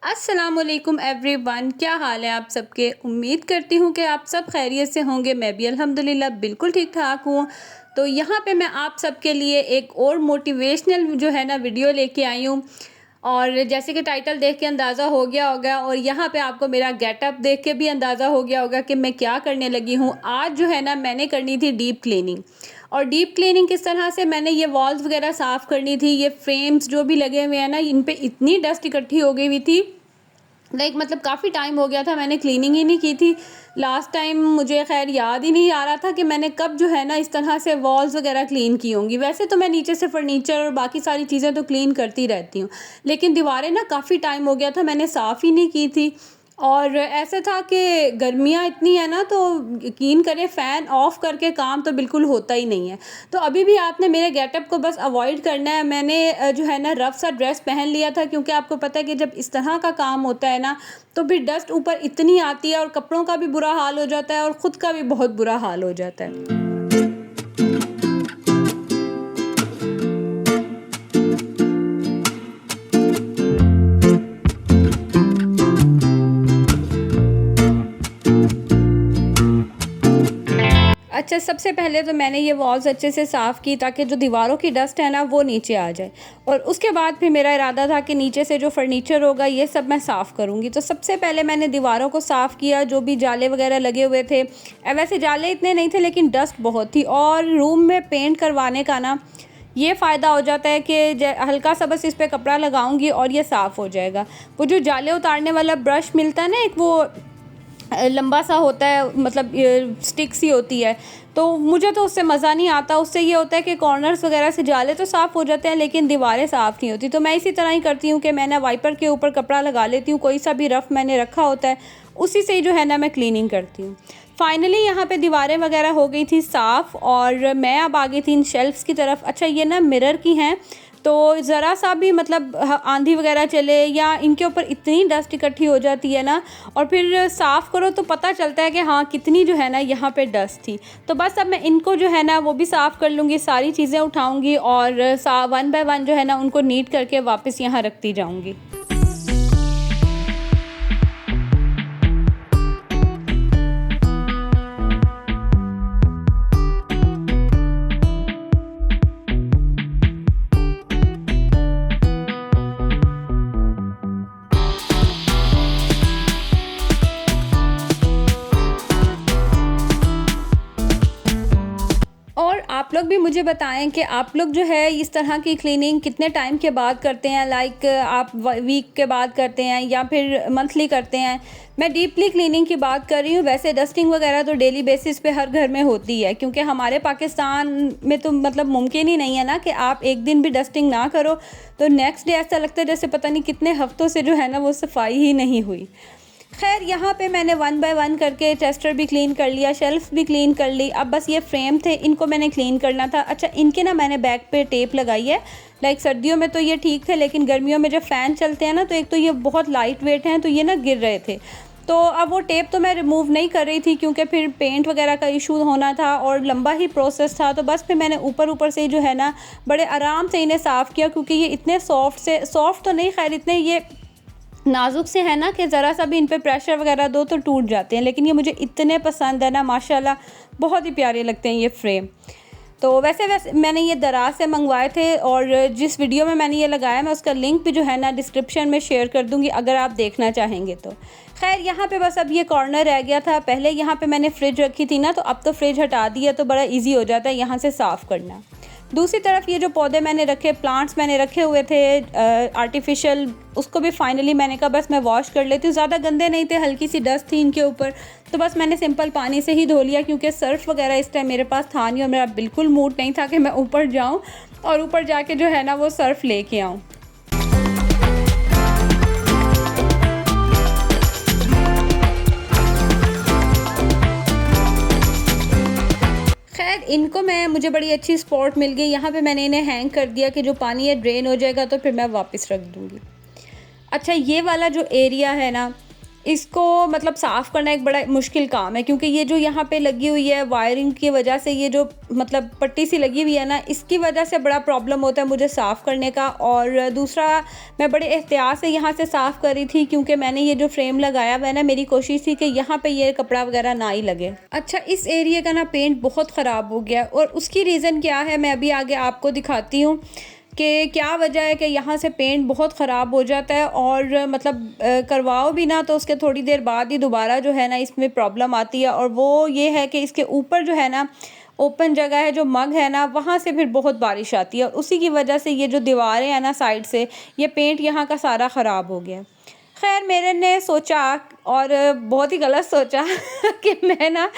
अस्सलामुअलैकुम एवरीवन, क्या हाल है आप सबके। उम्मीद करती हूँ कि आप सब खैरियत से होंगे। मैं भी अल्हम्दुलिल्लाह बिल्कुल ठीक ठाक हूँ। तो यहाँ पे मैं आप सबके लिए एक और मोटिवेशनल जो है ना वीडियो लेके आई हूँ। और जैसे कि टाइटल देख के अंदाज़ा हो गया होगा और यहाँ पे आपको मेरा गेटअप देख के भी अंदाज़ा हो गया होगा कि मैं क्या करने लगी हूँ। आज जो है ना मैंने करनी थी डीप क्लीनिंग। और डीप क्लीनिंग किस तरह से, मैंने ये वॉल्स वगैरह साफ़ करनी थी। ये फ्रेम्स जो भी लगे हुए हैं ना, इन पे इतनी डस्ट इकट्ठी हो गई हुई थी। मतलब काफ़ी टाइम हो गया था, मैंने क्लीनिंग ही नहीं की थी। लास्ट टाइम मुझे खैर याद ही नहीं आ रहा था कि मैंने कब जो है ना इस तरह से वॉल्स वगैरह क्लीन की होंगी। वैसे तो मैं नीचे से फर्नीचर और बाकी सारी चीज़ें तो क्लीन करती रहती हूँ, लेकिन दीवारें ना काफ़ी टाइम हो गया था मैंने साफ़ ही नहीं की थी। और ऐसा था कि गर्मियाँ इतनी है ना, तो यकीन करें फ़ैन ऑफ़ करके काम तो बिल्कुल होता ही नहीं है। तो अभी भी आपने मेरे गेटअप को बस अवॉइड करना है। मैंने जो है ना रफ़ सा ड्रेस पहन लिया था, क्योंकि आपको पता है कि जब इस तरह का काम होता है ना, तो फिर डस्ट ऊपर इतनी आती है और कपड़ों का भी बुरा हाल हो जाता है और ख़ुद का भी बहुत बुरा हाल हो जाता है। अच्छा, सबसे पहले तो मैंने ये वॉल्स अच्छे से साफ़ की ताकि जो दीवारों की डस्ट है ना वो नीचे आ जाए। और उसके बाद फिर मेरा इरादा था कि नीचे से जो फर्नीचर होगा ये सब मैं साफ़ करूँगी। तो सबसे पहले मैंने दीवारों को साफ़ किया, जो भी जाले वगैरह लगे हुए थे। वैसे जाले इतने नहीं थे, लेकिन डस्ट बहुत थी। और रूम में पेंट करवाने का ना ये फ़ायदा हो जाता है कि हल्का सा बस इस पर कपड़ा लगाऊंगी और ये साफ़ हो जाएगा। वो जो जाले उतारने वाला ब्रश मिलता है ना, एक वो लंबा सा होता है, मतलब स्टिक सी होती है, तो मुझे तो उससे मज़ा नहीं आता। उससे ये होता है कि कॉर्नर्स वगैरह से जाले तो साफ़ हो जाते हैं, लेकिन दीवारें साफ़ नहीं होती। तो मैं इसी तरह ही करती हूँ कि मैं ना वाइपर के ऊपर कपड़ा लगा लेती हूँ, कोई सा भी रफ़ मैंने रखा होता है उसी से ही जो है ना मैं क्लीनिंग करती हूँ। फाइनली यहाँ पे दीवारें वगैरह हो गई थी साफ़ और मैं अब आ गई थी इन शेल्फ़्स की तरफ। अच्छा, ये ना मिरर की हैं, तो ज़रा सा भी मतलब आंधी वगैरह चले या इनके ऊपर इतनी डस्ट इकट्ठी हो जाती है ना, और फिर साफ़ करो तो पता चलता है कि हाँ कितनी जो है ना यहाँ पे डस्ट थी। तो बस अब मैं इनको जो है ना वो भी साफ़ कर लूँगी, सारी चीज़ें उठाऊँगी और वन बाय वन जो है ना उनको नीट करके वापस यहाँ रखती जाऊँगी। और आप लोग भी मुझे बताएं कि आप लोग जो है इस तरह की क्लीनिंग कितने टाइम के बाद करते हैं। लाइक आप वीक के बाद करते हैं या फिर मंथली करते हैं। मैं डीपली क्लीनिंग की बात कर रही हूँ। वैसे डस्टिंग वगैरह तो डेली बेसिस पे हर घर में होती है, क्योंकि हमारे पाकिस्तान में तो मतलब मुमकिन ही नहीं है ना कि आप एक दिन भी डस्टिंग ना करो तो नेक्स्ट डे ऐसा लगता है जैसे पता नहीं कितने हफ्तों से जो है ना वो सफाई ही नहीं हुई। खैर, यहाँ पे मैंने वन बाय वन करके टेस्टर भी क्लीन कर लिया, शेल्फ़ भी क्लीन कर ली। अब बस ये फ्रेम थे, इनको मैंने क्लीन करना था। अच्छा, इनके ना मैंने बैक पे टेप लगाई है। लाइक सर्दियों में तो ये ठीक थे, लेकिन गर्मियों में जब फ़ैन चलते हैं ना, तो एक तो ये बहुत लाइट वेट हैं, तो ये ना गिर रहे थे। तो अब वो टेप तो मैं रिमूव नहीं कर रही थी, क्योंकि फिर पेंट वगैरह का इशू होना था और लंबा ही प्रोसेस था। तो बस फिर मैंने ऊपर ऊपर से जो है ना बड़े आराम से इन्हें साफ़ किया, क्योंकि ये इतने सॉफ्ट तो नहीं, खैर इतने ये नाजुक से है ना कि ज़रा सा भी इन पे प्रेशर वगैरह दो तो टूट जाते हैं। लेकिन ये मुझे इतने पसंद है ना, माशाल्लाह बहुत ही प्यारे लगते हैं ये फ्रेम। तो वैसे मैंने ये दराज से मंगवाए थे और जिस वीडियो में मैंने ये लगाया मैं उसका लिंक भी जो है ना डिस्क्रिप्शन में शेयर कर दूँगी, अगर आप देखना चाहेंगे तो। खैर, यहाँ पे बस अब ये कॉर्नर रह गया था। पहले यहाँ पे मैंने फ्रिज रखी थी ना, तो अब तो फ्रिज हटा दी है, तो बड़ा ईजी हो जाता है यहाँ से साफ़ करना। दूसरी तरफ ये जो पौधे मैंने रखे, प्लांट्स मैंने रखे हुए थे आर्टिफिशियल, उसको भी फाइनली मैंने कहा बस मैं वॉश कर लेती हूँ। ज़्यादा गंदे नहीं थे, हल्की सी डस्ट थी इनके ऊपर, तो बस मैंने सिंपल पानी से ही धो लिया, क्योंकि सर्फ वगैरह इस टाइम मेरे पास था नहीं और मेरा बिल्कुल मूड नहीं था कि मैं ऊपर जाऊँ और ऊपर जाके जो है ना वो सर्फ लेके आऊँ। खैर, इनको मुझे बड़ी अच्छी स्पॉट मिल गई। यहाँ पे मैंने इन्हें हैंग कर दिया कि जो पानी है ड्रेन हो जाएगा तो फिर मैं वापस रख दूँगी। अच्छा, ये वाला जो एरिया है ना, इसको मतलब साफ़ करना एक बड़ा मुश्किल काम है, क्योंकि ये जो यहाँ पे लगी हुई है वायरिंग की वजह से, ये जो मतलब पट्टी सी लगी हुई है ना, इसकी वजह से बड़ा प्रॉब्लम होता है मुझे साफ़ करने का। और दूसरा, मैं बड़े एहतियात से यहाँ से साफ़ कर रही थी, क्योंकि मैंने ये जो फ्रेम लगाया हुआ है ना, मेरी कोशिश थी कि यहाँ पे ये कपड़ा वगैरह ना ही लगे। अच्छा, इस एरिया का ना पेंट बहुत ख़राब हो गया, और उसकी रीज़न क्या है मैं अभी आगे आपको दिखाती हूँ कि क्या वजह है कि यहाँ से पेंट बहुत ख़राब हो जाता है, और मतलब करवाओ भी ना तो उसके थोड़ी देर बाद ही दोबारा जो है ना इसमें प्रॉब्लम आती है। और वो ये है कि इसके ऊपर जो है ना ओपन जगह है, जो मग है ना, वहाँ से फिर बहुत बारिश आती है, और उसी की वजह से ये जो दीवारें हैं ना साइड से, ये पेंट यहाँ का सारा ख़राब हो गया। खैर, मेरे ने सोचा, और बहुत ही गलत सोचा कि मैं ना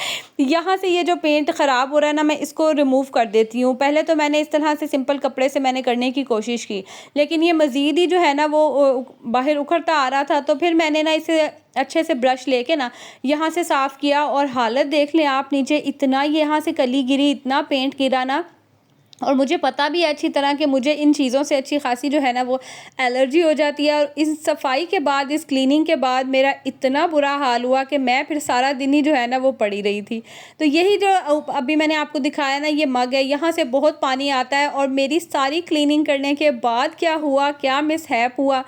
यहाँ से ये जो पेंट ख़राब हो रहा है ना, मैं इसको रिमूव कर देती हूँ। पहले तो मैंने इस तरह से सिंपल कपड़े से मैंने करने की कोशिश की, लेकिन ये मज़ीद ही जो है ना वो बाहर उखड़ता आ रहा था। तो फिर मैंने ना इसे अच्छे से ब्रश लेके ना यहाँ से साफ़ किया, और हालत देख लें आप, नीचे इतना यहाँ से कली गिरी, इतना पेंट गिरा ना। और मुझे पता भी है अच्छी तरह कि मुझे इन चीज़ों से अच्छी खासी जो है ना वो एलर्जी हो जाती है। और इस सफाई के बाद, इस क्लीनिंग के बाद मेरा इतना बुरा हाल हुआ कि मैं फिर सारा दिन ही जो है ना वो पड़ी रही थी। तो यही जो अभी मैंने आपको दिखाया ना, ये मग है, यहाँ से बहुत पानी आता है, और मेरी सारी क्लीनिंग करने के बाद क्या हुआ, क्या मिसहैप हुआ,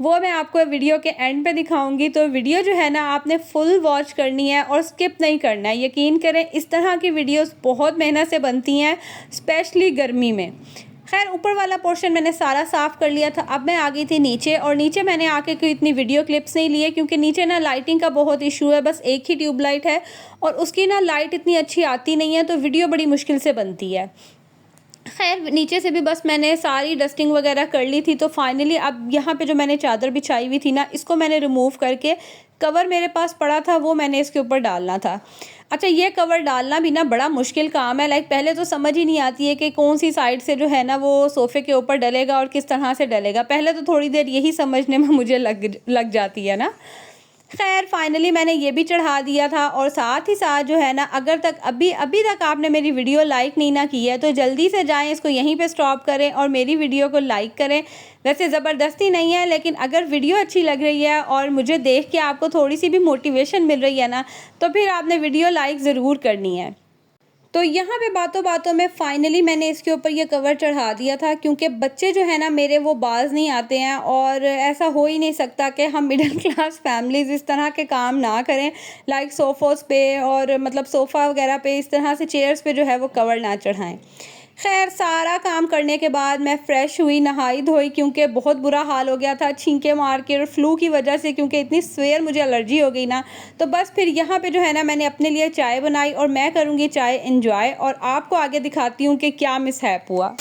वो मैं आपको वीडियो के एंड पे दिखाऊंगी। तो वीडियो जो है ना आपने फुल वॉच करनी है और स्किप नहीं करना है। यकीन करें, इस तरह की वीडियोस बहुत मेहनत से बनती हैं, स्पेशली गर्मी में। खैर, ऊपर वाला पोर्शन मैंने सारा साफ़ कर लिया था। अब मैं आ गई थी नीचे, और नीचे मैंने आके कोई इतनी वीडियो क्लिप्स नहीं लिए, क्योंकि नीचे ना लाइटिंग का बहुत इशू है। बस एक ही ट्यूबलाइट है, और उसकी ना लाइट इतनी अच्छी आती नहीं है, तो वीडियो बड़ी मुश्किल से बनती है। खैर, नीचे से भी बस मैंने सारी डस्टिंग वगैरह कर ली थी। तो फाइनली अब यहाँ पे जो मैंने चादर बिछाई हुई थी ना, इसको मैंने रिमूव करके, कवर मेरे पास पड़ा था वो मैंने इसके ऊपर डालना था। अच्छा, ये कवर डालना भी ना बड़ा मुश्किल काम है। लाइक पहले तो समझ ही नहीं आती है कि कौन सी साइड से जो है ना वो सोफ़े के ऊपर डलेगा और किस तरह से डलेगा। पहले तो थोड़ी देर यही समझने में मुझे लग जाती है ना। खैर, फाइनली मैंने ये भी चढ़ा दिया था, और साथ ही साथ जो है ना, अगर तक अभी तक आपने मेरी वीडियो लाइक नहीं ना की है, तो जल्दी से जाएं, इसको यहीं पे स्टॉप करें और मेरी वीडियो को लाइक करें। वैसे ज़बरदस्ती नहीं है, लेकिन अगर वीडियो अच्छी लग रही है और मुझे देख के आपको थोड़ी सी भी मोटिवेशन मिल रही है ना, तो फिर आपने वीडियो लाइक ज़रूर करनी है। तो यहाँ पे बातों बातों में फाइनली मैंने इसके ऊपर ये कवर चढ़ा दिया था, क्योंकि बच्चे जो है ना मेरे, वो बाज नहीं आते हैं, और ऐसा हो ही नहीं सकता कि हम मिडिल क्लास फैमिलीज़ इस तरह के काम ना करें। लाइक सोफ़ोज़ पे, और मतलब सोफ़ा वगैरह पे, इस तरह से चेयर्स पे जो है वो कवर ना चढ़ाएं। खैर, सारा काम करने के बाद मैं फ़्रेश हुई, नहाई धोई, क्योंकि बहुत बुरा हाल हो गया था छींके मार के और फ्लू की वजह से, क्योंकि इतनी सवेर मुझे एलर्जी हो गई ना। तो बस फिर यहाँ पे जो है ना मैंने अपने लिए चाय बनाई, और मैं करूँगी चाय एंजॉय, और आपको आगे दिखाती हूँ कि क्या मिसहैप हुआ।